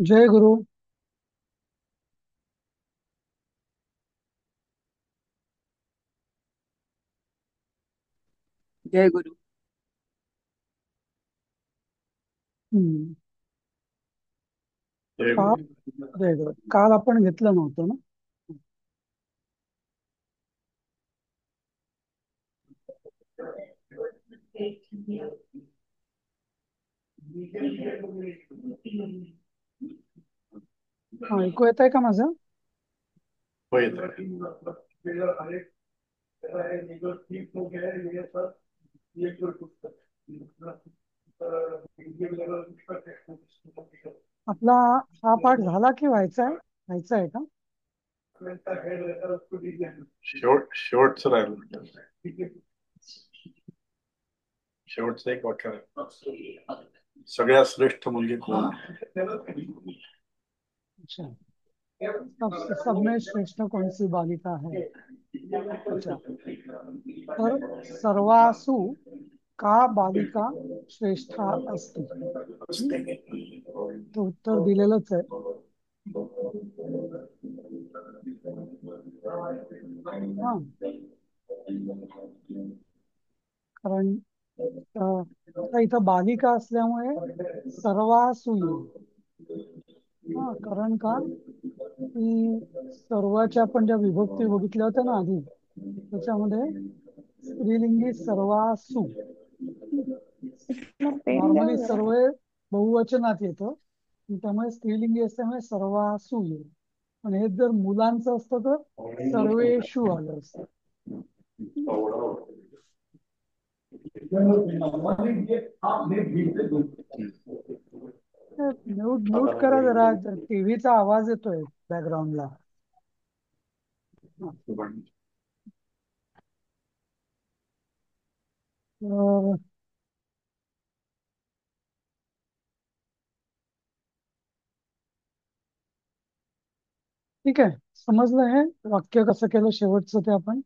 जय गुरु. जय गुरु. हम्म. जय काल गुरु. जय गुरु. काल आपण घेतलं नव्हतं ना. हा, ऐकू येत आहे का माझं? हो येतोय. आपला हा पाठ झाला की व्हायचा आहे? व्हायचा आहे का? शेवटचं राहिलं. शेवटचं एक वाक्य आहे. सगळ्यात श्रेष्ठ मुलगी कोण? अच्छा. सब में श्रेष्ठ कौन सी बालिका है? अच्छा. तर सर्वासु का बालिका श्रेष्ठा असती? हम्म. तर उत्तर दिलेलंच आहे. हा. कारण आता इथं बालिका असल्यामुळे सर्वासु येईल. हा, कारण का की सर्वाच्या आपण ज्या विभक्ती बघितल्या होत्या ना आधी, त्याच्यामध्ये स्त्रीलिंगी सर्वासु. नॉर्मली सर्व बहुवचनात येतं, त्यामुळे स्त्रीलिंगी असल्यामुळे सर्वासु येईल. पण हे जर मुलांचं असतं तर सर्वेषु आलं असतं. म्यूट म्यूट करा जरा, टीव्हीचा आवाज येतोय बॅकग्राऊंडला. ठीक आहे, समजलं हे वाक्य कसं केलं शेवटचं ते आपण.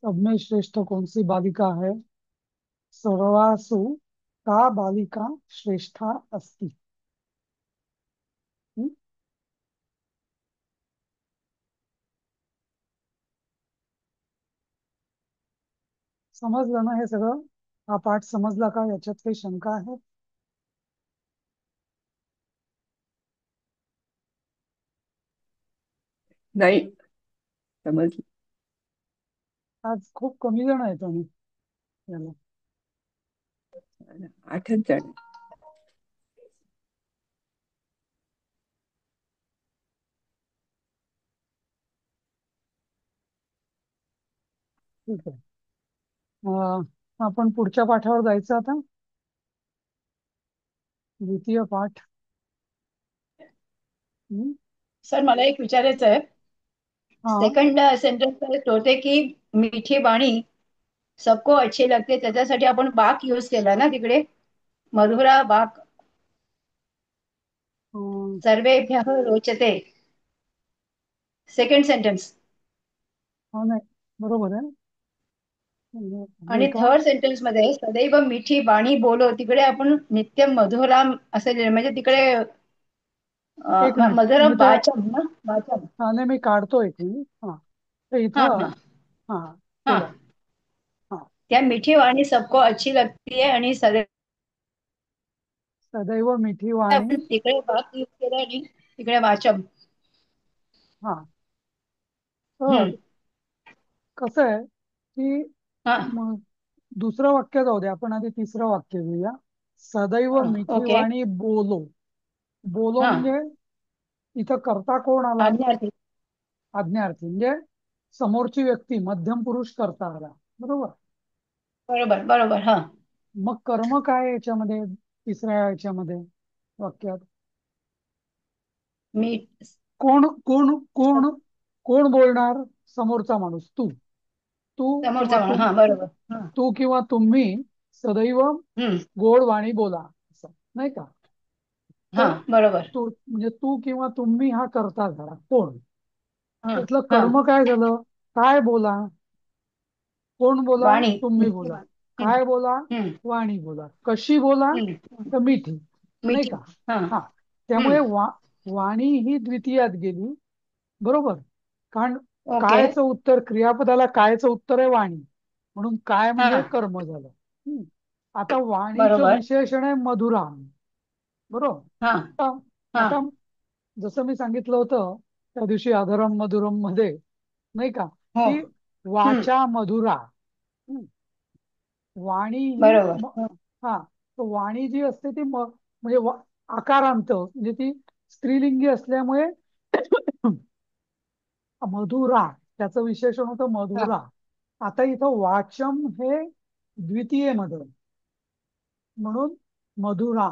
सब में श्रेष्ठ कौन सी बालिका है? सर्वासु का बालिका श्रेष्ठा अस्ति? हं? समजलं ना हे सगळं? हा पाठ समजला का? याच्यात काही शंका आहे? नाही समजलं. आज खूप कमी जण आहेत आम्ही याला. 8च जण. ठीक आहे. आपण पुढच्या पाठावर जायचं आता. द्वितीय पाठ. हं? सर मला एक विचारायचं आहे. हा. सेकंड सेंटेन्स होते की मीठी बाणी सबको अच्छी लगते, त्याच्यासाठी आपण बाक यूज केला ना तिकडे, मधुरा बाक अं, सर्वेभ्यः रोचते. Second sentence. हा, नाही, बरोबर आहे. हे आणि का? थर्ड सेंटेन्स मध्ये सदैव मिठी बाणी बोलो, तिकडे आपण नित्य मधुराम असे लिहिलं. म्हणजे तिकडे एक मिनिट, मी मधुराम ते, वाचम ना, वाचम. हा नाही, मी काढतो एक मिनिट. हा, तर हा इथं, हा हा, हा. बोला. हा. त्या मिठी वाणी सबको अच्छी लगती है आणि सदैव सदैव मिठी वाणी. आपण तिकडे बाक यूज केला आणि तिकडे वाचम. हा, तर हम्म. कसं आहे की हा. मग दुसरं वाक्य जाऊ दे, आपण आधी तिसरं वाक्य घेऊया. सदैव हा. मिठी ओके. वाणी बोलो. बोलो हा. म्हणजे इथं कर्ता कोण आला? आज्ञार्थी. आज्ञार्थी म्हणजे समोरची व्यक्ती, मध्यम पुरुष कर्ता आला. बरोबर. बरोबर बरोबर. हा. मग कर्म काय आहे याच्यामध्ये, तिसऱ्या याच्यामध्ये वाक्यात? मी कोण कोण कोण कोण बोलणार? समोरचा माणूस, तू. तू किंवा समोरचा म्हणून. तुम हा बरोबर. हा. तू किंवा तुम्ही सदैव हम्म. गोड वाणी बोला, असं नाही का? हा तर बरोबर. तू म्हणजे तू किंवा तुम्ही हा करता झाला कोण. हा. त्यातलं हा. कर्म काय झालं? काय बोला? कोण बोला? वाणी. तुम्ही मिठी बोला. वाणी. हम्म. काय बोला? हम्म. वाणी बोला. कशी बोला? हम्म. तर मिठी. नाही मिठी. का? हा. हा, त्यामुळे हम्म. वाणी ही द्वितीयात गेली. बरोबर. कारण ओके. कायचं उत्तर, क्रियापदाला कायचं उत्तर आहे वाणी, म्हणून काय हा. म्हणजे कर्म झालं. आता वाणीचं बरोबर. विशेषण आहे मधुरा. बरोबर. हा. आता हा. आता जसं मी सांगितलं होतं त्या दिवशी अधरम मधुरम मध्ये, नाही का, हो. की हम्म. वाचा मधुरा. हम्म. वाणी ही बरोबर. हो. हा, तर वाणी जी असते ती म्हणजे आकारांत, म्हणजे ती स्त्रीलिंगी असल्यामुळे मधुरा, त्याचं विशेषण होतं हा. मधुरा. आता इथं वाचम हे द्वितीय मध्ये, म्हणून मधुरा.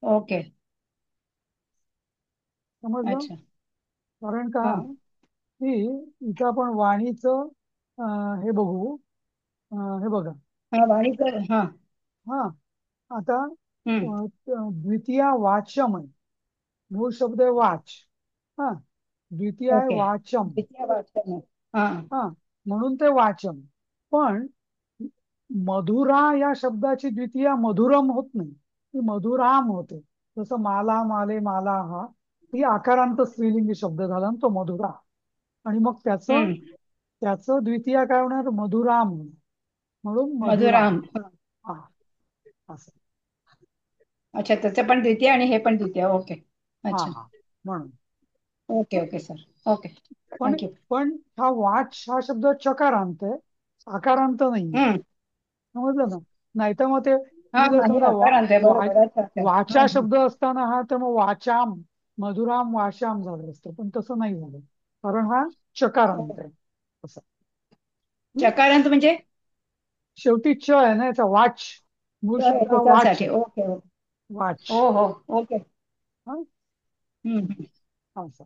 ओके. समजलं? अच्छा. कारण का, हा. की इथं आपण वाणीचं हे बघू. हे बघा. हा. वाणी कर. हा. हा, आता हम्म. द्वितीया वाच्यम आहे. मूळ शब्द आहे वाच. हा, द्वितीय आहे ओके. वाचम. द्वितीय वाचन. हा. हा, म्हणून ते वाचन. पण मधुरा या शब्दाची द्वितीया मधुरम होत नाही, ती मधुराम होते. जसं माला, माले, माला, हा ही आकारांत स्त्रीलिंगी शब्द झाला ना तो मधुरा. आणि मग त्याचं हम्म. त्याचं द्वितीया काय होणार? मधुराम होणार. म्हणून मधुरा. मधुराम. हा. हा, असं. अच्छा, त्याचं पण द्वितीय आणि हे पण द्वितीय. ओके. हा अच्छा. हा, म्हणून. ओके. Okay sir. ओके. पण थँक्यू. पण हा वाच हा शब्द चकारांत आहे, आकारांत नाही. हम्म. समजलं ना? नाही तर मग ते हा. तुम्ही जर नाही, समजा आकारांत आहे. बरोबर. अच्छा. अच्छा. वाचा शब्द असताना हा, तर मग वाचाम, मधुराम, वाचाम झालं असतं, पण तसं नाही झालं, कारण हा चकारांत आहे. असं. हं? चकारांत म्हणजे शेवटी च आहे ना याचा, वाच. मूळ शब्द हा वाच त्याच्यासाठी. आहे. ओके. ओके. वाच. हो. हो. ओके. हा, हम्म. हम्म. असं.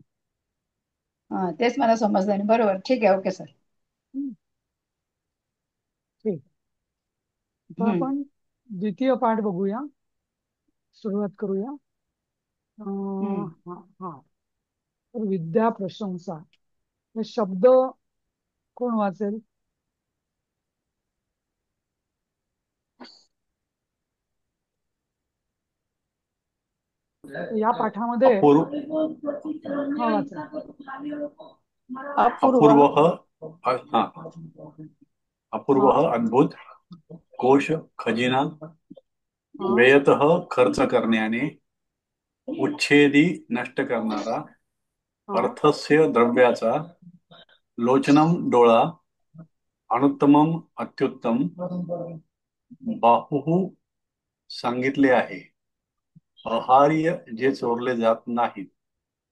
हा, तेच मला समजलं नाही. बरोबर. ठीक आहे. Okay sir. हं, ठीक. आता हम्म. आपण द्वितीय पाठ बघूया, सुरुवात करूया. हम्म. हा हा, तर विद्या प्रशंसा हे शब्द कोण वाचेल? तर या पाठामध्ये अपूर्व हा वाचा. अपूर्व. अपूर्व हा अपूर्व हा अद्भुत कोश खजिना हा व्ययतः खर्च करण्याने उच्छेदी नष्ट करणारा हा अर्थस्य द्रव्याचा लोचनम डोळा अनुत्तमम अत्युत्तम बाहुः सांगितले आहे. आहार्य जे चोरले जात नाहीत.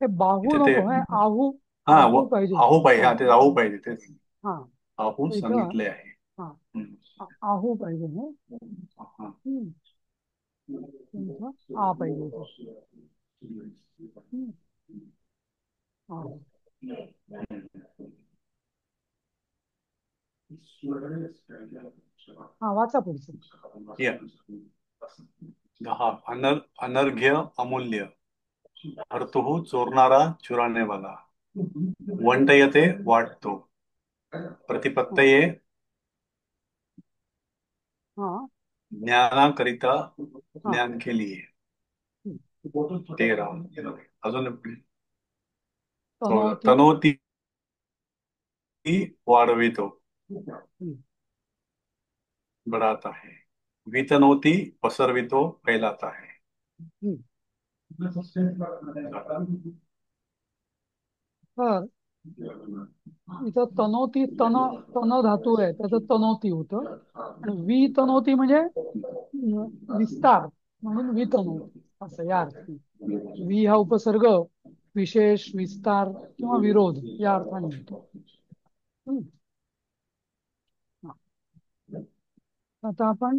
हे बाहू इथे ते नको, हे आहू. हा आहू पाहिजे. आहू पाहिजे, हा हा ते आहू पाहिजे, ते हा, आहू इथं सांगितले आहे. हा, हम्म. आहू पाहिजे हे. हा. हम्म, इथं आ पाहिजे इथं. हम्म, आहू. हा, वाचा पुढचं. या. 10 अनर्घ्य अमूल्य हरतुः चोरणारा चुरानेवाला वंटयते वाटतो हा प्रतिपत्तये हा ज्ञानाकरिता हा, ज्ञान के लिए. हम्म. 13 अजून तनोती. तनोती वाढवितो हम्म, बढाता है. वितनोती पसरवितो फैलाता है. हम्म. तर इथं तनोती, तन धातू आहे, त्याचं तनोती होतं. आणि वितनोती म्हणजे विस्तार, म्हणून वितनोती असं या अर्थी. वि हा उपसर्ग विशेष, विस्तार किंवा विरोध या अर्थाने होतो. हम्म. हा. आता आपण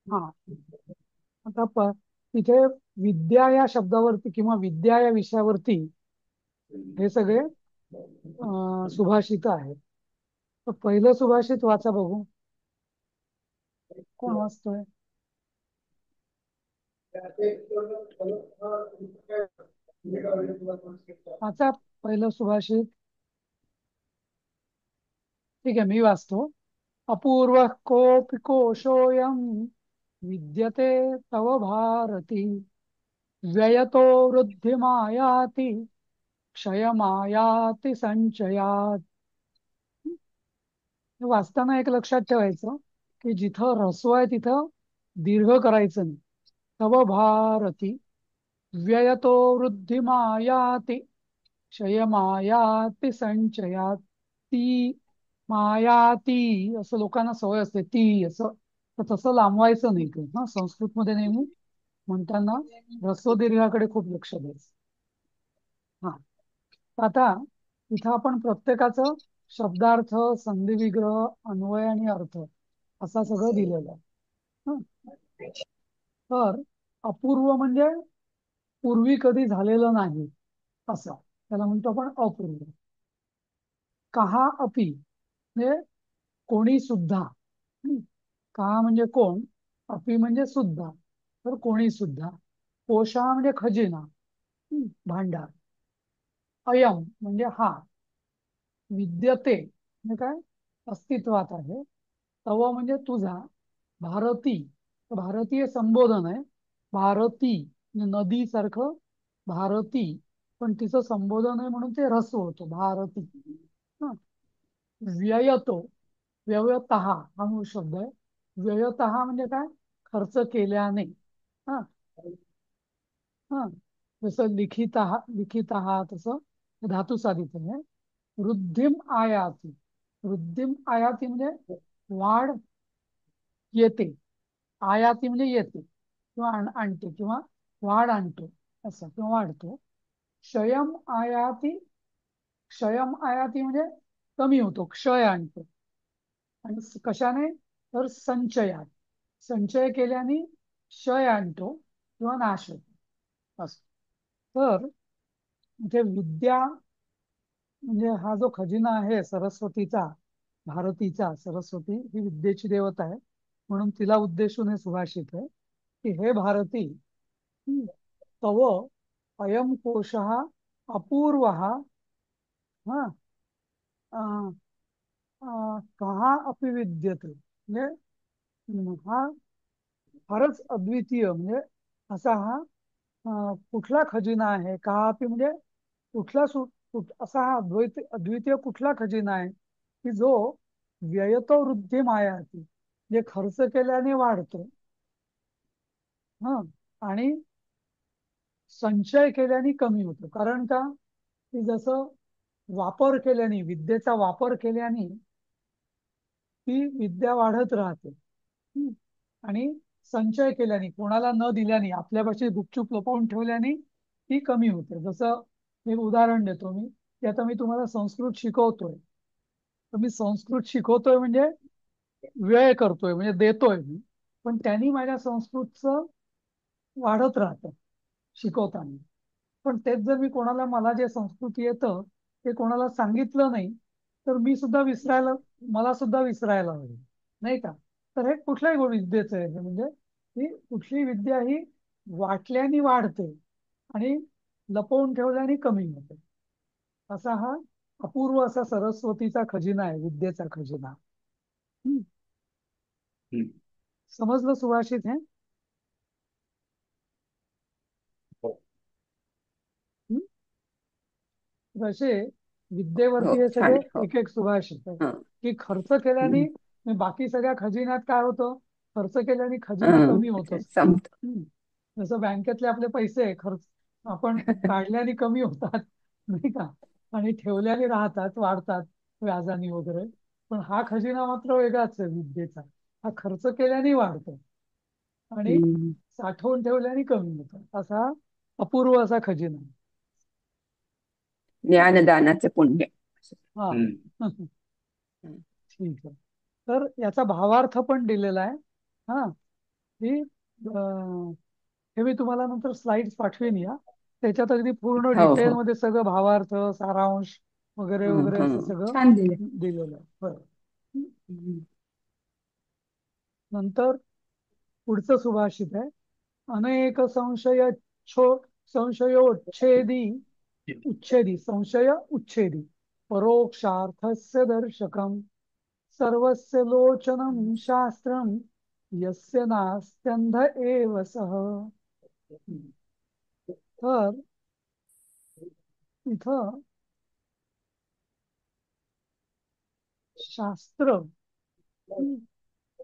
हा, आता तिथे विद्या या शब्दावरती किंवा विद्या या विषयावरती हे सगळे सुभाषित आहेत. तर पहिलं सुभाषित वाचा बघू, कोण वाचतोय? वाचा पहिलं सुभाषित. ठीक आहे, मी वाचतो. अपूर्व कोऽपि कोशोऽयं विद्यते तव भारती व्ययतो वृद्धिमायाति क्षयमायाति संचयात. हे वाचताना एक लक्षात ठेवायचं की जिथं ऱ्हस्व आहे तिथं दीर्घ करायचं नाही. तव भारती व्ययतो वृद्धिमायाति क्षयमायाति संचयात. ती मायाती असं लोकांना सवय असते, ती असं. तर तसं लांबवायचं नाही ते. हा, संस्कृतमध्ये नेहमी म्हणताना ह्रस्व दीर्घाकडे खूप लक्ष द्यायचं. हा, आता इथं आपण प्रत्येकाचं शब्दार्थ, संधिविग्रह, अन्वय आणि अर्थ असा सगळं दिलेलं आहे. हं. तर अपूर्व म्हणजे पूर्वी कधी झालेलं नाही असं, त्याला म्हणतो आपण अपूर्व. कहा अपि म्हणजे कोणी सुद्धा. हं. कहा म्हणजे कोण, अपि म्हणजे सुद्धा, तर कोणी सुद्धा. कोशा म्हणजे खजिना, भांडार. अयम म्हणजे हा. विद्यते म्हणजे काय, अस्तित्वात आहे. तव म्हणजे तुझा. भारती, भारतीय संबोधन आहे. भारती म्हणजे नदीसारखं भारती, पण तिचं संबोधन आहे म्हणून ते ऱ्हस्व होतो, भारती. हं. व्ययतो, व्ययतः हा मूळ शब्द आहे. व्ययतः म्हणजे काय, खर्च केल्याने. हा, हा, जसं लिखितः, लिखितः तसं धातू साधित आहे. वृद्धिम आयाती, वृद्धिम आयाती म्हणजे वाढ येते. आयाती म्हणजे येते किंवा आणते किंवा वाढ आणतो असं, किंवा वाढतो. क्षयम आयाती, क्षयम आयाती म्हणजे कमी होतो, क्षय आणतो. आणि कशाने, तर संचयात, संचय केल्याने क्षय आणतो किंवा नाश होतो असं. तर इथे विद्या म्हणजे हा जो खजिना आहे सरस्वतीचा, भारतीचा, सरस्वती ही विद्येची देवता आहे म्हणून तिला उद्देशून हे सुभाषित आहे की हे भारती, तव अयम कोश अपूर्व, हा, कहा अपि विद्यते म्हणजे हा फारच अद्वितीय म्हणजे असा हा कुठला खजिना आहे. कहा अपि म्हणजे कुठला असा हा अद्वितीय कुठला खजिना आहे की जो व्ययतो वृद्धी मायाती जे खर्च केल्याने वाढतो, आणि संचय केल्याने कमी होतो. कारण का, की जसं वापर केल्याने, विद्येचा वापर केल्याने ती विद्या वाढत राहते. हं. आणि संचय केल्याने, कोणाला न दिल्याने, आपल्यापाशी गुपचूप लपवून ठेवल्याने ती कमी होते. जसं एक उदाहरण देतो मी, की आता मी तुम्हाला संस्कृत शिकवतोय, तर मी संस्कृत शिकवतोय म्हणजे वेळ करतोय म्हणजे देतोय मी, पण त्यांनी माझ्या संस्कृतचं वाढत राहतं शिकवताना. पण तेच जर मी कोणाला, मला जे संस्कृत येतं ते कोणाला सांगितलं नाही, तर मी सुद्धा विसरायला, मला सुद्धा विसरायला होईल, नाही का. तर हे कुठल्याही विद्येचं आहे हे, म्हणजे ही कुठली विद्या ही वाटल्याने वाढते आणि लपवून ठेवल्याने कमी होते. असा हा अपूर्व असा सरस्वतीचा खजिना आहे, विद्येचा खजिना. हम्म. हम्म. समजलं सुभाषित हे. हो. असे हो, विद्येवरती हे छान सगळे आहे. हो. एक एक सुभाषित आहे हं. की खर्च केल्याने, हं. म्हणजे बाकी सगळ्या खजिन्यात काय होतं, खर्च केल्याने खजिना हं. कमी होत ते असतो. संपत. जसं बँकेतले आपले पैसे खर्च आपण काढल्याने कमी होतात, नाही का, आणि ठेवल्याने राहतात, वाढतात व्याजाने वगैरे. पण हा खजिना मात्र वेगळाच आहे विद्येचा. हा खर्च केल्याने वाढतो आणि हं. साठवून ठेवल्याने कमी होतो. असा अपूर्व असा खजिना. ज्ञानदानाचं पुण्य. हा. हम्म. हं. ठीक आहे. तर याचा भावार्थ पण दिलेला आहे. हा, ही हे मी तुम्हाला नंतर स्लाइड्स पाठवेन या, त्याच्यात अगदी पूर्ण हो, हो. डिटेलमध्ये सगळं भावार्थ, सारांश वगैरे हं, वगैरे असं हं. सगळं छान दिले. दिलेलं आहे. बरं. हं. नंतर पुढचं सुभाषित आहे. अनेक संशयोच्छेदी, उच्छेदी, संशय उच्छेदी, परोक्षार्थस्य दर्शकम, सर्वस्य लोचनम शास्त्रम, यस्य नास्त्यंध एव सः. तर इथं शास्त्र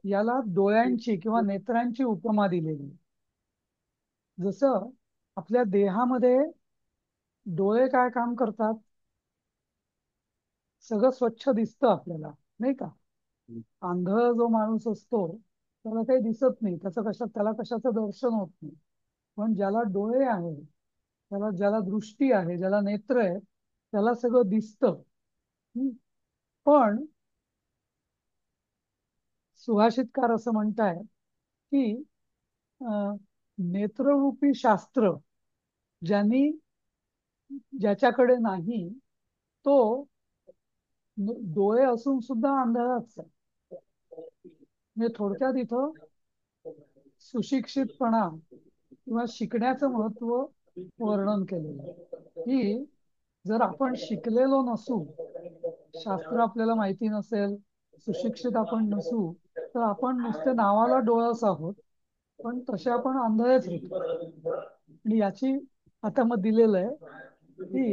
याला डोळ्यांची किंवा नेत्रांची उपमा दिलेली आहे. जसं आपल्या देहामध्ये डोळे काय काम करतात, सगळं स्वच्छ दिसतं आपल्याला, नाही का. आंधळ जो माणूस असतो त्याला काही दिसत नाही, त्याला कशाचं दर्शन होत नाही. पण ज्याला डोळे आहे, ज्याला दृष्टी आहे, ज्याला नेत्र आहे, त्याला सगळं दिसतं. पण सुभाषितकार असं म्हणताय की नेत्ररूपी शास्त्र ज्याच्याकडे नाही, तो डोळे असून सुद्धा आंधळाच आहे. म्हणजे थोडक्यात इथं सुशिक्षितपणा किंवा शिकण्याचं महत्व वर्णन केलेलं आहे. की जर आपण शिकलेलो नसू, शास्त्र आपल्याला माहिती नसेल, सुशिक्षित आपण नसू, तर आपण नुसते नावाला डोळस आहोत, पण तसे आपण आंधळेच होतो. आणि याची आता मग दिलेलं आहे की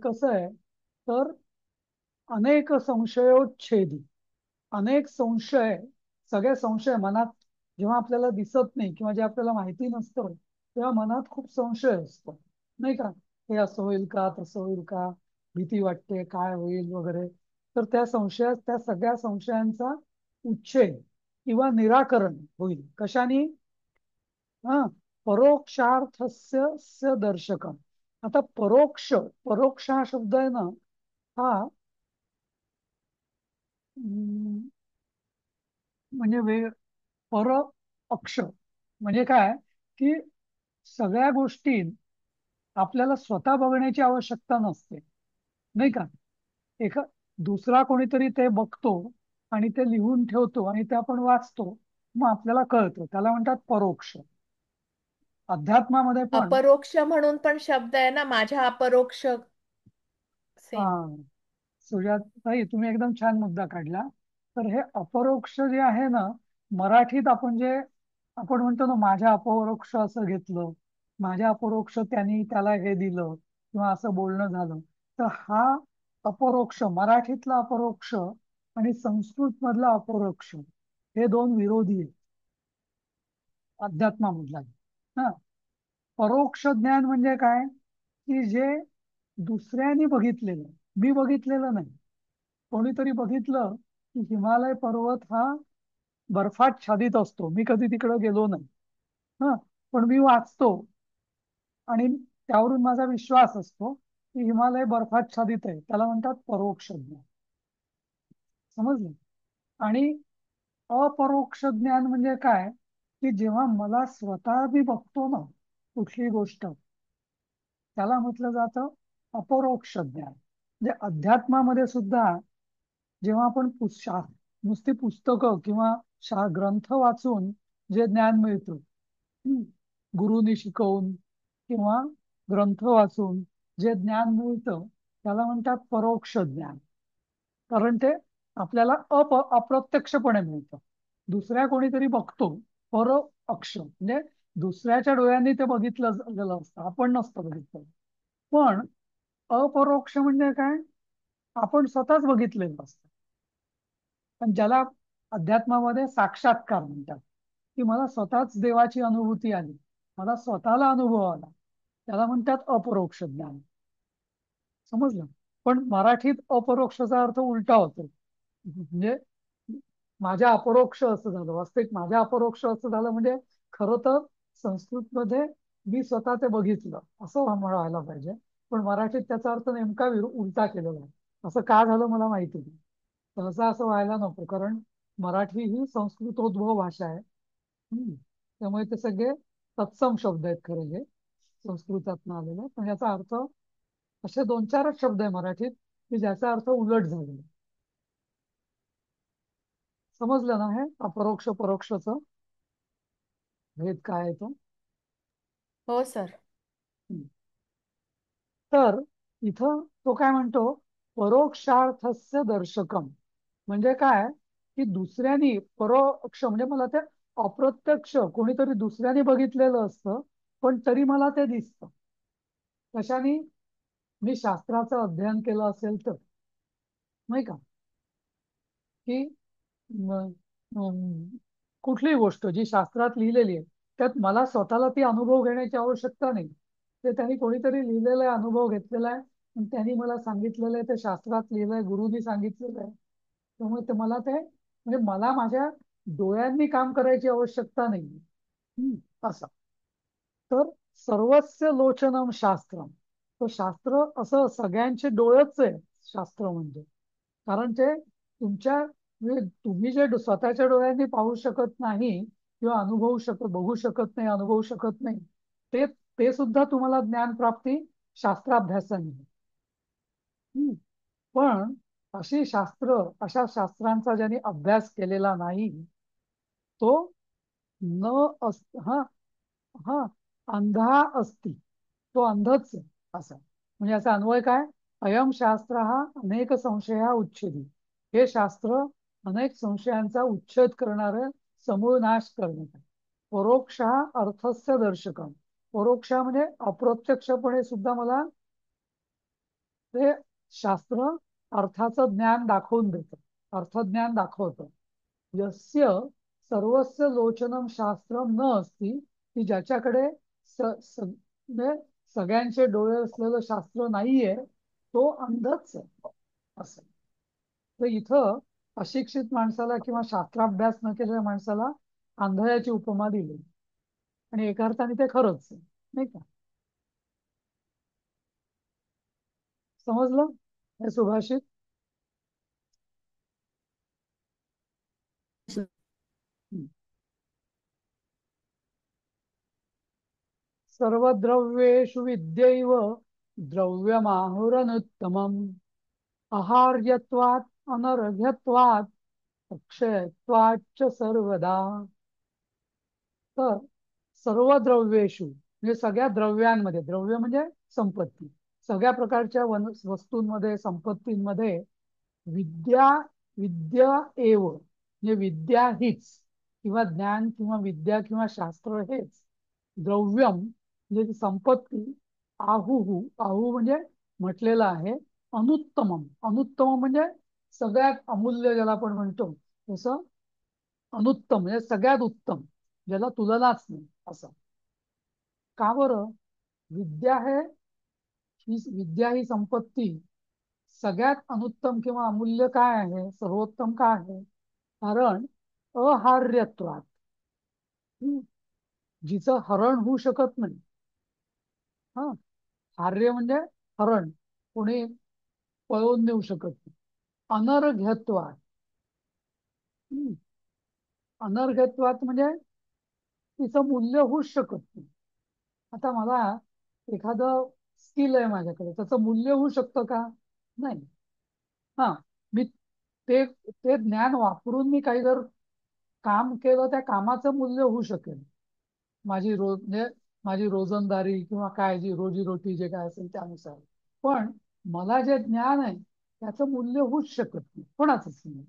कसं आहे, तर अनेक संशयोच्छेदी, अनेक संशय, सगळे संशय मनात जेव्हा आपल्याला दिसत नाही किंवा जे आपल्याला माहिती नसतं तेव्हा मनात खूप संशय असतो, नाही का. हे असं होईल का, तसं होईल का, भीती वाटते, काय होईल वगैरे. तर त्या सगळ्या संशयांचा उच्छेद किंवा निराकरण होईल कशाने, हा, परोक्षार्थस्य स्य दर्शकम. आता परोक्ष हा शब्द आहे ना, हा म्हणजे पर अक्ष म्हणजे काय, की सगळ्या गोष्टी आपल्याला स्वतः बघण्याची आवश्यकता नसते, नाही का. एका दुसरा कोणीतरी ते बघतो आणि ते लिहून ठेवतो आणि ते आपण वाचतो, मग आपल्याला कळतं, त्याला म्हणतात परोक्ष. अध्यात्मामध्ये पण अपरोक्ष म्हणून पण शब्द आहे ना, माझ्या अपरोक्ष हा, सेम. सुजाताई तुम्ही एकदम छान मुद्दा काढला. तर हे अपरोक्ष जे आहे ना, मराठीत आपण म्हणतो ना, माझ्या अपरोक्ष असं घेतलं, माझ्या अपरोक्ष त्यांनी त्याला हे दिलं किंवा असं बोलणं झालं. तर हा अपरोक्ष, मराठीतला अपरोक्ष आणि संस्कृत मधला अपरोक्ष, हे दोन विरोधी आहेत अध्यात्मामधला. हा, परोक्ष ज्ञान म्हणजे काय, की जे दुसऱ्याने बघितलेलं, मी बघितलेलं नाही. कोणीतरी बघितलं की हिमालय पर्वत हा बर्फाच्छादित असतो, मी कधी तिकडे गेलो नाही, हा, पण मी वाचतो आणि त्यावरून माझा विश्वास असतो की हिमालय बर्फाच्छादित आहे. त्याला म्हणतात परोक्ष ज्ञान. समजलं. आणि अपरोक्ष ज्ञान म्हणजे काय, की जेव्हा मला स्वतः मी बघतो ना कुठली गोष्ट, त्याला म्हटलं जातं अपरोक्ष ज्ञान. म्हणजे अध्यात्मामध्ये सुद्धा जेव्हा आपण नुसती पुस्तकं किंवा ग्रंथ वाचून जे ज्ञान मिळतं, गुरुनी शिकवून किंवा ग्रंथ वाचून जे ज्ञान मिळतं, त्याला म्हणतात परोक्ष ज्ञान. कारण ते आपल्याला अप्रत्यक्षपणे मिळतं. दुसऱ्या कोणीतरी बघतो, परोक्ष म्हणजे दुसऱ्याच्या डोळ्यांनी ते बघितलं गेलं असतं, आपण नसतं बघितलं. पण अपरोक्ष म्हणजे काय, आपण स्वतःच बघितलेलं असतं. पण ज्याला अध्यात्मामध्ये साक्षात्कार म्हणतात, की मला स्वतःच देवाची अनुभूती आली, मला स्वतःला अनुभव आला, त्याला म्हणतात अपरोक्ष ज्ञान. समजलं. पण मराठीत अपरोक्षाचा अर्थ उलटा होतो. म्हणजे माझ्या अपरोक्ष असं झालं, वास्तविक माझ्या अपरोक्ष असं झालं म्हणजे खरं तर संस्कृतमध्ये मी स्वतः ते बघितलं असं व्हायला पाहिजे. पण मराठीत त्याचा अर्थ नेमका उलटा केलेला आहे. असं का झालं मला माहिती नाही. सहसा असं व्हायला नको, कारण मराठी ही संस्कृतोद्भव भाषा आहे. त्यामुळे ते सगळे तत्सम शब्द आहेत खरे, हे संस्कृतातून आलेले. पण याचा अर्थ असे दोन चारच शब्द आहे मराठीत की ज्याचा अर्थ उलट झालेला. समजलं ना हे अपरोक्ष परोक्षच भेद काय आहे तो. हो सर. तर इथं तो काय म्हणतो, परोक्षार्थस्य दर्शकम म्हणजे काय, की दुसऱ्यानी परोक्ष म्हणजे मला ते अप्रत्यक्ष कोणीतरी दुसऱ्याने बघितलेलं असतं, पण तरी मला ते दिसतं. कशाने? मी शास्त्राचं अध्ययन केलं असेल तर, नाही का? की म- म- कुठलीही गोष्ट जी शास्त्रात लिहिलेली आहे त्यात मला स्वतःला ती अनुभव घेण्याची आवश्यकता नाही. ते त्यांनी कोणीतरी लिहिलेला आहे, अनुभव घेतलेला आहे आणि त्यांनी मला सांगितलेलं आहे, ते शास्त्रात लिहिलंय, गुरुनी सांगितलेलं आहे. त्यामुळे ते मला ते म्हणजे मला माझ्या डोळ्यांनी काम करायची आवश्यकता नाही. असं. तर सर्वस्य लोचनम शास्त्रम. तर शास्त्र असं सगळ्यांचे डोळेच आहे शास्त्र म्हणजे. कारण ते तुमच्या म्हणजे तुम्ही जे स्वतःच्या डोळ्यांनी पाहू शकत नाही किंवा बघू शकत नाही, अनुभवू शकत नाही, ते ते सुद्धा तुम्हाला ज्ञानप्राप्ती शास्त्राभ्यासाने. हम्म. पण अशा शास्त्रांचा ज्याने अभ्यास केलेला नाही तो न अस हा हा अंधा असती, तो अंधच आहे. असा म्हणजे याचा अन्वय काय? अयम शास्त्र हा अनेक संशया उच्छेदी. हे शास्त्र अनेक संशयांचा उच्छेद करणारं, समूळ नाश करणारं. परोक्ष हा अर्थस्य दर्शकम. परोक्ष म्हणजे अप्रत्यक्षपणे सुद्धा मला ते शास्त्र अर्थाचं ज्ञान दाखवून देतं, अर्थज्ञान दाखवतं. यस्य सर्वस्य लोचनम शास्त्रम न असती, की ज्याच्याकडे म्हणजे सगळ्यांचे डोळे असलेलं शास्त्र नाहीये, तो अंधच आहे. असं. तर इथं अशिक्षित माणसाला किंवा शास्त्राभ्यास न केलेल्या माणसाला आंधळ्याची उपमा दिली आणि एका अर्थाने ते खरंच आहे, नाही का? समजलं हे सुभाषित? हं. सर्वद्रव्येषु विद्यैव द्रव्यमाहुरनुत्तमम् आहार्यत्वात् अनर्घ्यत्वात् अक्षयत्वाच्च सर्वदा. तर सर्व द्रव्येषु म्हणजे सगळ्या द्रव्यांमध्ये, द्रव्य म्हणजे संपत्ती, सगळ्या प्रकारच्या वस्तूंमध्ये, संपत्तींमध्ये विद्या विद्या एव म्हणजे विद्या हीच किंवा ज्ञान किंवा विद्या किंवा शास्त्र हेच द्रव्यम म्हणजे ती संपत्ती. आहुहू आहू म्हणजे म्हटलेलं आहे. अनुत्तमम अनुत्तम म्हणजे सगळ्यात अमूल्य ज्याला आपण म्हणतो तसं अनुत्तम म्हणजे सगळ्यात उत्तम, ज्याला तुलनाच नाही असं. का बरं? विद्या हे विद्या ही संपत्ती सगळ्यात अनुत्तम किंवा अमूल्य काय आहे, सर्वोत्तम का आहे? कारण अहार्यत्वात. हं, जिचं हरण होऊ शकत नाही. हा, आर्य म्हणजे हरण, कोणी पळवून नेऊ शकत नाही. अनर्घ्यत्वात. हं, अनर्घ्यत्वात म्हणजे तिचं मूल्य होऊच शकत नाही. आता मला एखादं स्किल आहे माझ्याकडे, त्याचं मूल्य होऊ शकतं का? नाही. हा, मी ते ते ज्ञान वापरून मी काही जर काम केलं, त्या कामाचं मूल्य होऊ शकेल. म्हणजे माझी रोजंदारी किंवा काय जी रोजीरोटी जे काय असेल त्यानुसार. पण मला जे ज्ञान आहे त्याचं मूल्य होऊच शकत नाही, कोणाचंच नाही.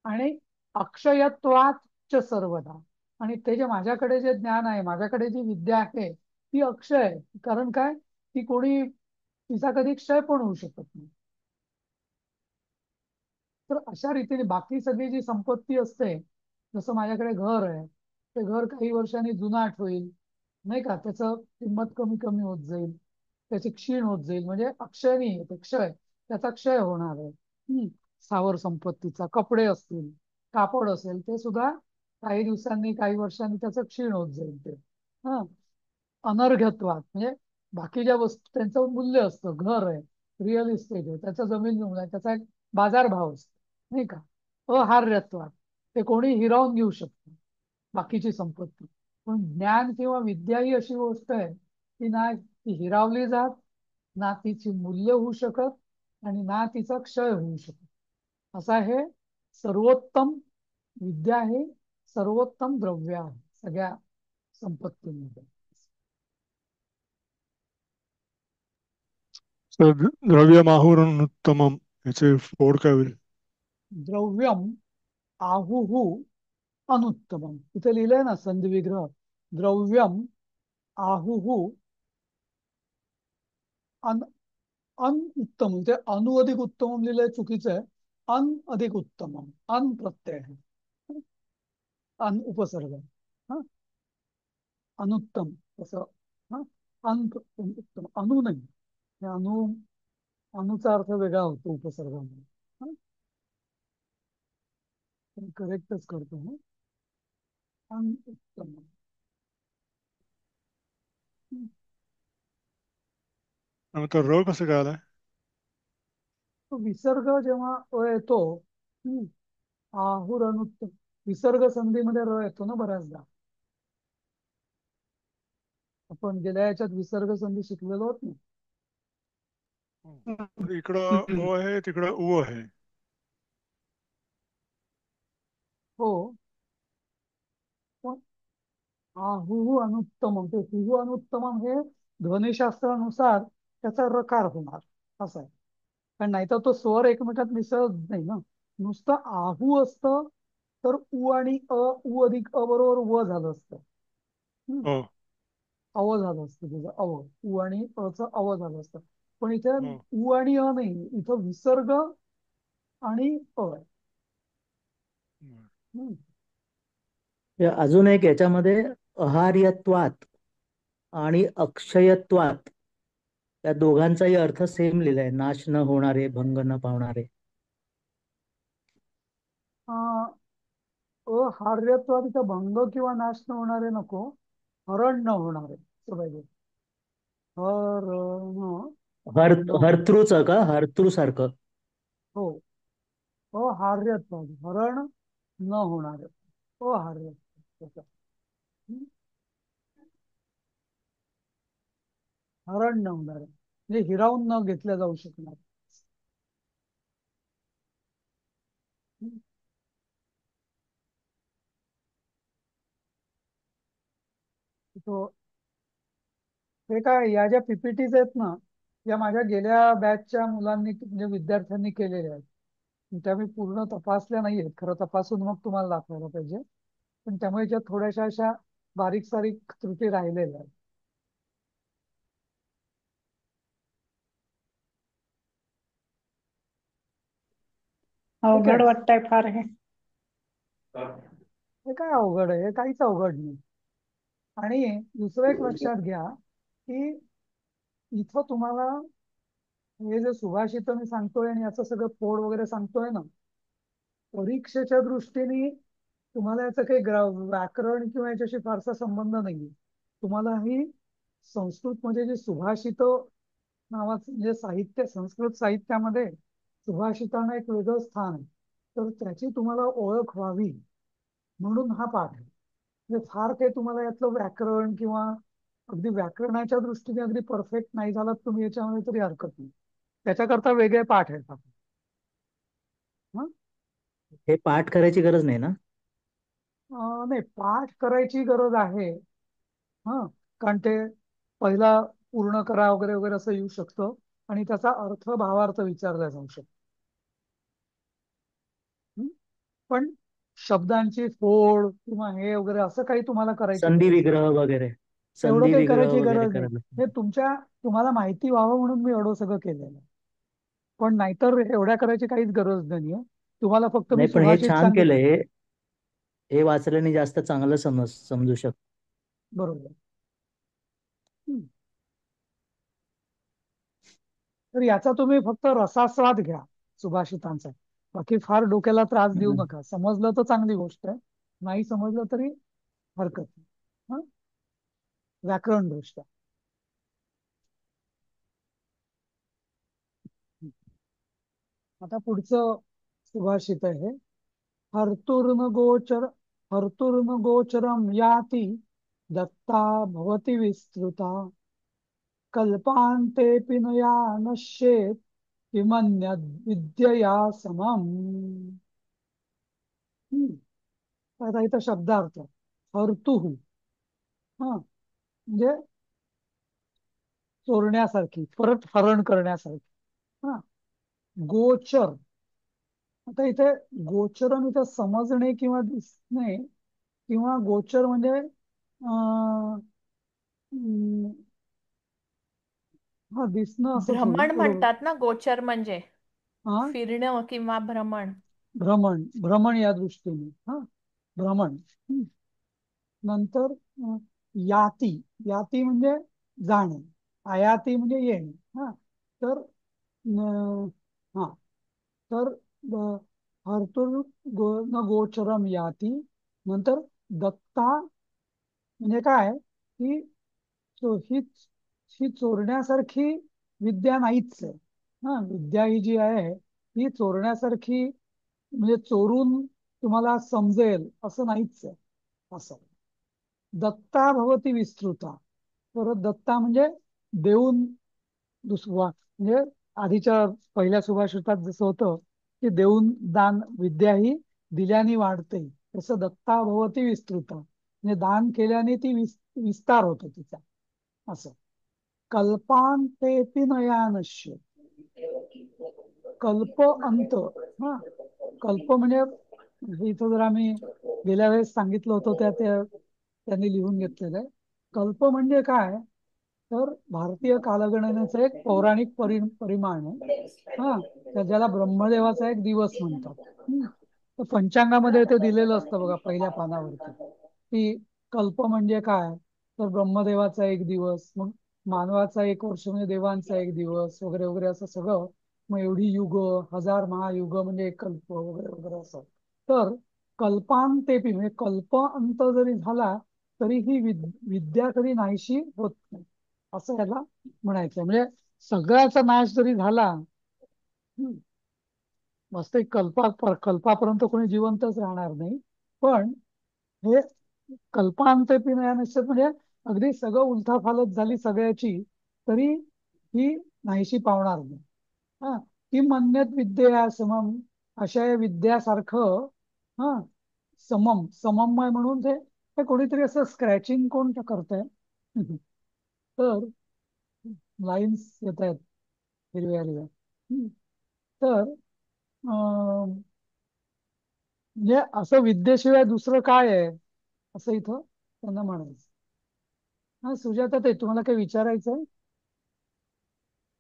आणि अक्षयत्वाच सर्वदा. आणि ते जे माझ्याकडे जे ज्ञान आहे, माझ्याकडे जी विद्या आहे ती अक्षय आहे. कारण काय? ती कोणी तिचा कधी क्षय पण होऊ शकत नाही. तर अशा रीतीने बाकी सगळी जी संपत्ती असते, जसं माझ्याकडे घर आहे, ते घर काही वर्षांनी जुनाट होईल, नाही का? त्याचं किंमत कमी कमी होत जाईल, त्याची क्षीण होत जाईल. म्हणजे अक्षय नाही आहे, ते क्षय, त्याचा क्षय होणार आहे. स्थावर संपत्तीचा कपडे असतील, कापड असेल, ते सुद्धा काही दिवसांनी काही वर्षांनी त्याचं क्षीण होत जाईल ते. हा, अनर्घत्वात म्हणजे बाकी ज्या वस्तू त्यांचं मूल्य असतं, घर आहे, रिअल इस्टेट आहे, त्याचा जमीन जमला आहे, त्याचा एक बाजारभाव असतो, नाही का? अहार्यत्वात ते कोणी हिरावून घेऊ शकतं बाकीची संपत्ती. पण ज्ञान किंवा विद्या ही अशी गोष्ट आहे की ना ती हिरावली जात, ना तिची मूल्य होऊ शकत आणि ना तिचा क्षय होऊ शकत. असा हे सर्वोत्तम विद्या हे सर्वोत्तम द्रव्य आहे सगळ्या संपत्तीमध्ये. द्रव्यमाहुरनुत्तमम याचे फोड काय होईल? द्रव्यम आहुहु अनुत्तमम. इथे लिहिलंय ना संधी विग्रह. द्रव्यम आहुहु अन अन उत्तम. ते अनु अधिक उत्तमम लिहिलंय, चुकीचं आहे. अन अधिक उत्तमम. अन प्रत्यय आहे. अन उपसर्ग. हा, अनुत्तम असं. हा, अन उत्तम. अनु नाही. हे अनुचा अर्थ वेगळा होतो उपसर्गामध्ये. करेक्टच करतो. अन उत्तम. मग तो र कसं काय आलाय? तो विसर्ग जेव्हा येतो, हम्म, आहुर अनुत्तम, विसर्ग संधीमध्ये र येतो ना बऱ्याचदा. आपण गेल्या याच्यात विसर्ग संधी शिकलेलो होत ना. इकडं ओ आहे, तिकडं उ आहे. हो, पण आहुहु अनुत्तमम, ते हुहु अनुत्तमम हे ध्वनिशास्त्रानुसार त्याचा रकार होणार असं आहे. कारण नाहीतर तो स्वर एकमेकात मिसळत नाही ना. नुसतं आहू असतं तर उ आणि उ अधिक अ बरोबर व झालं असतं. हो अव झालं असतं तुझं. अव उ आणि अच अव झालं असतं. पण इथे हो. उ आणि अ नाही, इथं विसर्ग आणि अ आहे. हम्म. अजून एक याच्यामध्ये अहार्यत्वात आणि अक्षयत्वात या दोघांचाही अर्थ सेम लिहिलाय. नाश न होणारे, भंग न पावणारे. अहार्यत्वात इथं भंग किंवा नाश न होणारे नको, हरण न होणारे असं पाहिजे. हरण न. हरतृच का? हरतृ सारखं. हो, अहार्यत्वात हरण न होणारे. अहार्यत्वात हरण न होणारे म्हणजे हिरावून न घेतल्या जाऊ शकणार. तो हे काय, या ज्या पीपीटीज आहेत ना, या माझ्या गेल्या बॅचच्या मुलांनी म्हणजे विद्यार्थ्यांनी केलेल्या आहेत. त्या मी पूर्ण तपासल्या नाहीयेत, खरं तपासून मग तुम्हाला दाखवायला पाहिजे. पण त्यामुळे ज्या थोड्याशा अशा बारीक सारीक त्रुटी राहिलेल्या आहेत. ठीक अवघड आहे. वाटतंय फार हे. हे काय अवघड आहे? हे काहीच अवघड नाही. आणि दुसरं एक लक्षात घ्या की इथं तुम्हाला हे जे सुभाषित मी सांगतोय आणि याचं सगळं फोड वगैरे सांगतोय ना, परीक्षेच्या दृष्टीने तुम्हाला याचं काही व्याकरण किंवा याच्याशी फारसा संबंध नाहीये. तुम्हाला ही संस्कृत मध्ये जे सुभाषित नावाचं म्हणजे साहित्य, संस्कृत साहित्यामध्ये सुभाषितांना एक वेगळं स्थान आहे. तर त्याची तुम्हाला ओळख व्हावी म्हणून हा पाठ आहे. म्हणजे फार काही तुम्हाला यातलं व्याकरण किंवा अगदी व्याकरणाच्या दृष्टीने अगदी परफेक्ट नाही झालात तुम्ही याच्यामध्ये तरी हरकत नाही. त्याच्याकरता वेगळे पाठ आहेत आपण. हं? हे पाठ करायची गरज नाही ना? नाही, पाठ करायची गरज आहे. हा, कारण ते पहिला पूर्ण करा वगैरे वगैरे असं येऊ शकतं आणि त्याचा अर्थ भावार्थ विचारला जाऊ शकतो. हं? पण शब्दांची फोड किंवा हे वगैरे असं काही तुम्हाला करायची संधी गरज नाही. विग्रह वगैरे. एवढं संधी काही विग्रह करायची वगैरे गरज नाही. करायला. हे तुम्हाला माहिती व्हावं म्हणून मी एवढं सगळं केलेलं आहे. पण नाहीतर एवढ्या करायची काहीच गरज नाहीये. तुम्हाला फक्त मी नाही, पण हे सुभाषित छान सांगितलं. केलंय. हे वाचल्याने जास्त चांगलं समजू शकतो. बरोबर. हं. तर याचा तुम्ही फक्त रसास्वाद घ्या सुभाषितांचा. बाकी फार डोक्याला त्रास देऊ नका. समजलं तर चांगली गोष्ट आहे, नाही समजलं तरी हरकत नाही. हं? व्याकरण दृष्ट्या. आता पुढचं सुभाषित आहे. हर्तुर्न गोचर हर्तुर्न गोचरम याती दत्ता भवती विस्तृता कल्पांतेऽपि न या नश्येत किमन्यद् विद्यया समम. आता इथं शब्दार्थ हर्तुः, हा म्हणजे चोरण्यासारखी, परत हरण करण्यासारखी. हा, गोचर आता इथे गोचरम इथं समजणे किंवा दिसणे किंवा गोचर म्हणजे अं, हा दिसणं असंच होईल भ्रमण बरोबर. म्हणतात ना गोचर म्हणजे हा फिरणं किंवा भ्रमण. भ्रमण भ्रमण या दृष्टीने हा भ्रमण. नंतर याती याती म्हणजे जाणे, आयाती म्हणजे येणे. हा तर हा तर हरतुर न गोचरम याती. नंतर दत्ता म्हणजे काय की ही ही चोरण्यासारखी विद्या नाहीच आहे. हा विद्या ही जी आहे ही चोरण्यासारखी म्हणजे चोरून तुम्हाला समजेल असं नाहीच आहे. असं दत्ता भवती विस्तृता. परत दत्ता म्हणजे देऊन दुसरा म्हणजे आधीच्या पहिल्या सुभाषितात जसं होतं की देऊन दान विद्या ही दिल्याने वाढते, तसं दत्ता भवती विस्तृता म्हणजे दान केल्याने ती विस्तार होतो तिचा. असं कल्पांतेपि नया नश्य. कल्प अंत. हा कल्प म्हणजे इथं जर आम्ही गेल्या वेळेस सांगितलं होतं त्यांनी लिहून घेतलेलं आहे. कल्प म्हणजे काय तर भारतीय कालगणनेचं एक पौराणिक परिमाण आहे. हा तर ज्याला ब्रह्मदेवाचा एक दिवस म्हणतात. तर पंचांगामध्ये ते दिलेलं असतं बघा पहिल्या पानावरती की कल्प म्हणजे काय तर ब्रह्मदेवाचा एक दिवस, मग मानवाचा एक वर्ष म्हणजे देवांचा एक दिवस वगैरे वगैरे असं सगळं. मग एवढी युग, हजार महायुग म्हणजे एक कल्प वगैरे वगैरे असं. तर कल्पांतेपी म्हणजे कल्प अंत जरी झाला तरी ही विद्या कधी नाहीशी होत नाही असं याला म्हणायचं. म्हणजे सगळ्याचा नाश जरी झाला वास्तविक कल्पापर्यंत कोणी जिवंतच राहणार नाही, पण हे कल्पांतेपी नया निश्चित म्हणजे अगदी सगळं उलथापालथ झाली सगळ्याची तरी ही नाहीशी पावणार नाही. हा ती म्हणण्यात विद्या समम अशा या विद्यासारखं हा सममय म्हणून ते कोणीतरी असं स्क्रॅचिंग कोण करतंय तर लाईन्स येत आहेत हिरव्या हिरव्या. तर म्हणजे असं विद्येशिवाय दुसरं काय आहे असं इथं त्यांना म्हणायचं. हा सुजाता ते तुम्हाला काही विचारायचं आहे?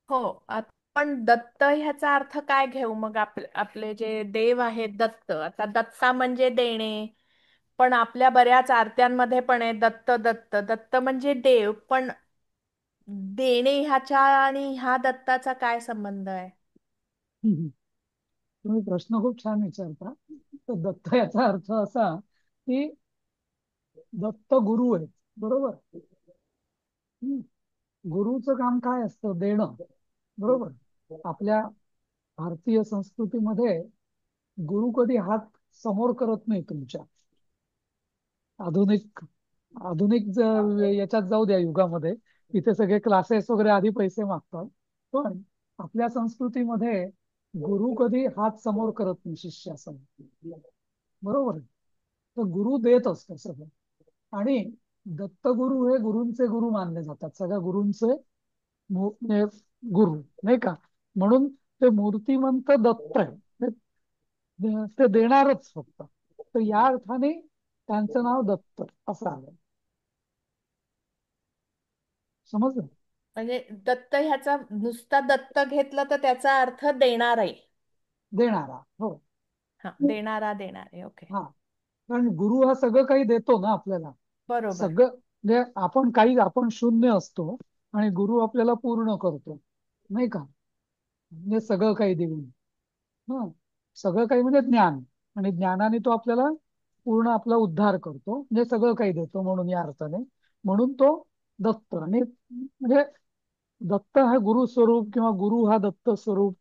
हो, आपण दत्त ह्याचा अर्थ काय घेऊ मग? आपले जे देव आहेत दत्त, आता दत्ता म्हणजे देणे, पण आपल्या बऱ्याच आरत्यांमध्ये पण आहे दत्त दत्त दत्त म्हणजे देव, पण देणे ह्याच्या आणि ह्या दत्ताचा काय संबंध आहे? तुम्ही प्रश्न खूप छान विचारता. तर दत्त याचा अर्थ असा की दत्त गुरु आहेत बरोबर. हम्म. गुरुचं काम काय असतं देणं बरोबर. आपल्या भारतीय संस्कृतीमध्ये गुरु कधी हात समोर करत नाही तुमच्या. आधुनिक आधुनिक याच्यात जाऊ द्या युगामध्ये इथे सगळे क्लासेस वगैरे आधी पैसे मागतात, पण आपल्या संस्कृतीमध्ये गुरु कधी हात समोर करत नाही शिष्यासमोर बरोबर. तर गुरु देत असतो सगळं. आणि दत्तगुरु हे गुरूंचे गुरु मानले जातात, सगळ्या गुरूंचे म्हणजे गुरु नाही का. म्हणून ते मूर्तिमंत दत्त आहे, ते देणारच फक्त. तर या अर्थाने त्यांचं नाव दत्त असं आलं. समजलं? म्हणजे दत्त ह्याचा नुसता दत्त घेतलं तर त्याचा अर्थ देणार आहे. देणारा हो. हा, देणारा देणारे. ओके, हा कारण गुरु हा सगळं काही देतो ना आपल्याला. बरोबर. सगळं म्हणजे आपण शून्य असतो आणि गुरु आपल्याला पूर्ण करतो नाही का. म्हणजे सगळं काही देऊन हं सगळं काही म्हणजे ज्ञान, आणि ज्ञानाने तो आपल्याला पूर्ण आपला उद्धार करतो म्हणजे सगळं काही देतो म्हणून या अर्थाने. म्हणून तो दत्त. आणि म्हणजे दत्त हा गुरु स्वरूप किंवा गुरु हा दत्त स्वरूप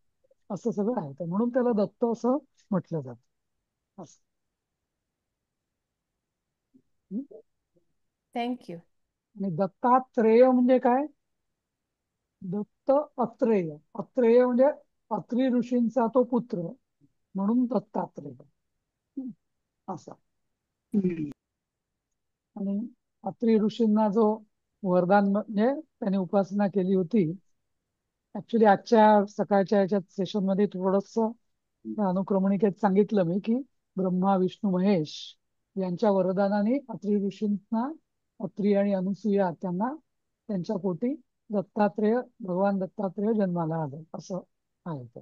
असं सगळं आहे, तर म्हणून त्याला दत्त असं म्हटलं जातं असं. हं? थँक्यू. आणि दत्तात्रेय म्हणजे काय? दत्त अत्रेय. अत्रेय म्हणजे अत्री ऋषींचा तो पुत्र म्हणून दत्तात्रेय हं, असा. हम्म. आणि अत्री ऋषींना जो वरदान म्हणजे त्यांनी उपासना केली होती. ऍक्च्युली आजच्या सकाळच्या याच्यात सेशन मध्ये थोडस त्या अनुक्रमणिकेत सांगितलं मी की ब्रह्मा विष्णू महेश यांच्या वरदानाने अत्रि ऋषींना, अत्रि आणि अनुसूया त्यांना त्यांच्या पोटी भगवान दत्तात्रेय जन्माला आले असं आहे ते.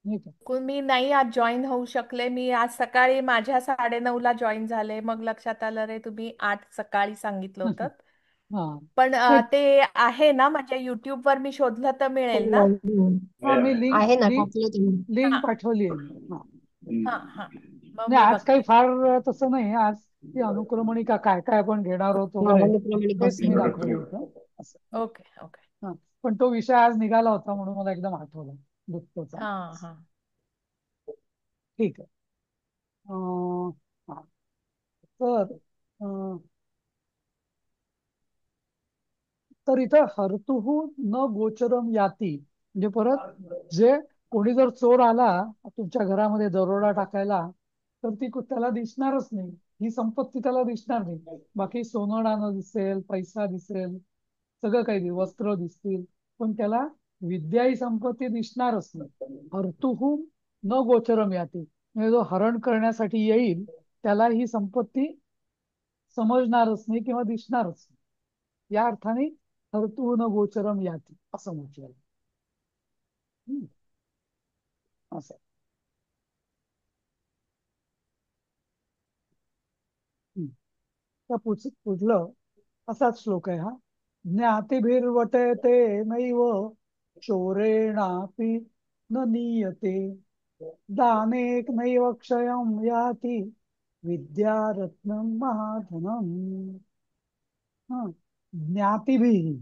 ठीक आहे. मी नाही आज जॉईन होऊ शकले. मी आज सकाळी माझ्या 9:30ला जॉईन झाले. मग लक्षात आलं रे तुम्ही 8 सकाळी सांगितलं होतं. हा पण नाही, ते आहे ना म्हणजे YouTube वर मी शोधलं तर मिळेल ना? हा मी लिंक आहे ना, लिंक टाकलं तुम्ही. लिंक हा पाठवली आहे मी. हा हा हा मग नाही मी आज काही बघते. फार तसं नाही. आज ती अनुक्रमणिका काय काय आपण घेणार आहोत वगैरे अनुक्रमणिका हेच मी असेल. दाखवलं होतं असं. Okay okay. हा पण तो विषय आज निघाला होता म्हणून मला एकदम आठवला दत्तचा. हा हा ठीक आहे. हा. तर अं, तर इथं हर्तुहू न गोचरम याती म्हणजे परत जे कोणी जर चोर आला तुमच्या घरामध्ये दरोडा टाकायला तर त्याला दिसणारच नाही. ही संपत्ती त्याला दिसणार नाही. बाकी सोनं नाणं दिसेल, पैसा दिसेल, सगळं काही वस्त्र दिसतील, पण त्याला विद्या ही संपत्ती दिसणारच नाही. हर्तुहू न गोचरम याती म्हणजे जो हरण करण्यासाठी येईल त्याला ही संपत्ती समजणारच नाही किंवा दिसणारच नाही. या अर्थाने हर्तू न गोचरम याती असं म्हटलं. असं. तर पुढलं असाच श्लोक आहे हा. ज्ञातिभिर्वटयते नैव चोरेणापि न नीयते दानेक नैव क्षयं याति विद्यारत्नं महाधनम. हा ज्ञातिभिः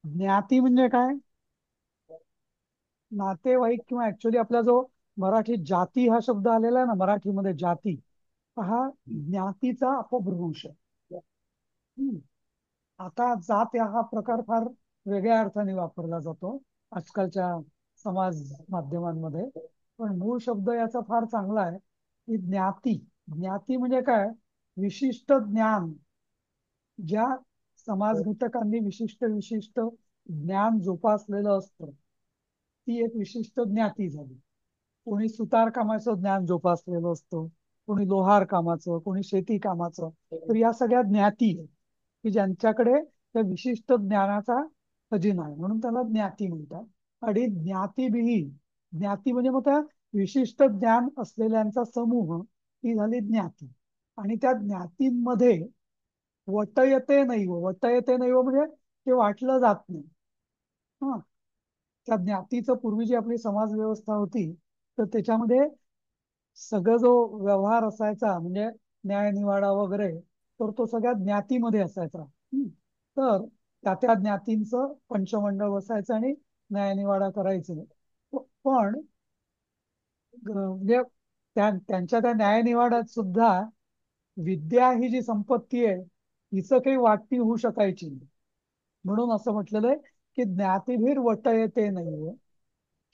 ज्ञाती म्हणजे काय? नातेवाईक किंवा ऍक्च्युली आपला जो मराठी जाती हा शब्द आलेला आहे ना मराठीमध्ये जाती, हा ज्ञातीचा अपभ्रंश आहे. आता जात हा प्रकार फार वेगळ्या अर्थाने वापरला जातो आजकालच्या समाज माध्यमांमध्ये, पण मूळ शब्द याचा फार चांगला आहे की ज्ञाती. ज्ञाती म्हणजे काय? विशिष्ट ज्ञान, ज्या समाज घटकांनी विशिष्ट विशिष्ट ज्ञान जोपासलेलं असतं ती एक विशिष्ट ज्ञाती झाली. कोणी सुतार कामाचं ज्ञान जोपासलेलं असतं, कोणी लोहार कामाचं, कोणी शेती कामाचं. तर या सगळ्या ज्ञाती आहेत की ज्यांच्याकडे त्या विशिष्ट ज्ञानाचा खजिना आहे म्हणून त्याला ज्ञाती म्हणतात. आणि ज्ञातीभिही ज्ञाती म्हणजे मग त्या विशिष्ट ज्ञान असलेल्यांचा समूह ही झाली ज्ञाती. आणि त्या ज्ञातींमध्ये वटयते नैव, वटयते नैव म्हणजे ते वाटलं जात नाही. हा त्या ज्ञातीचं पूर्वी जी आपली समाज व्यवस्था होती तर त्याच्यामध्ये सगळं जो व्यवहार असायचा म्हणजे न्यायनिवाडा वगैरे तर तो सगळ्या ज्ञातीमध्ये असायचा. तर त्या ज्ञातींचं पंचमंडळ बसायचं आणि न्यायनिवाडा करायचे. पण म्हणजे त्यांच्या त्या न्यायनिवाड्यात सुद्धा विद्या ही जी संपत्ती आहे हिचं काही वाटणी होऊ शकायची नाही. म्हणून असं म्हटलेलं आहे की ज्ञातीभिर वटयते नाही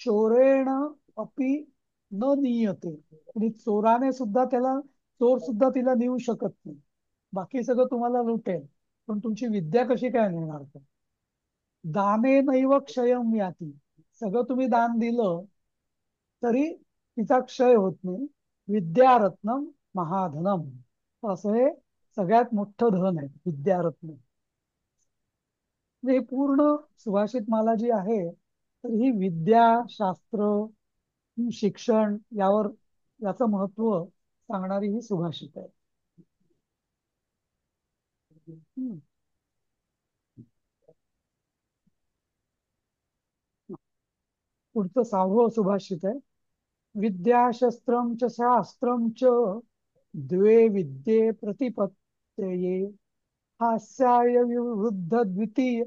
चोरेण अपि न नीयते. आणि चोराने सुद्धा चोर सुद्धा तिला नेऊ शकत नाही. बाकी सगळं तुम्हाला लुटेल पण तुमची विद्या कशी काय नेणार? दाने नैव क्षयम याती. सगळं तुम्ही दान दिलं तरी तिचा क्षय होत नाही. विद्यारत्नम महाधनम असं हे सगळ्यात मोठं धन आहे विद्यारत्न. हे पूर्ण सुभाषित माला जी आहे तर ही विद्या, शास्त्र, शिक्षण याचं महत्व सांगणारी ही सुभाषित आहे. पुढचं 6वं सुभाषित आहे. विद्या शस्त्रम च शास्त्रम च द्वे विद्ये प्रतिपत्तये हास्याय विरुद्ध द्वितीय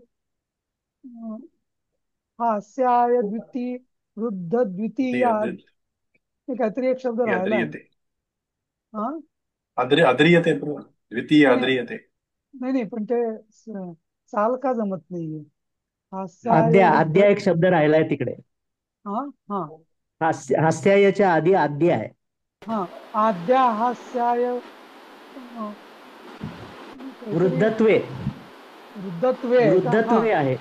हास्याय वृद्ध द्वितीया काहीतरी एक शब्द राहिला. अद्रियते हा अद्रियते द्वितीय अद्रियते. नाही पण ते चाल का जमत नाहीये. हास्याय आद्या एक शब्द राहिलाय तिकडे. हा हा हास्याच्या आधी आद्य आहे. हा आद्या हास्याय वृद्धत्वे वृद्धत्वे वृद्धत्वे आहे.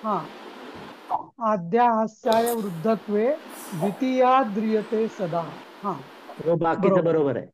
हा आद्याहास्याय वृद्धत्वे द्वितीया द्रियते सदा. हा हो, बाकीचं बरोबर. बरोबर आहे.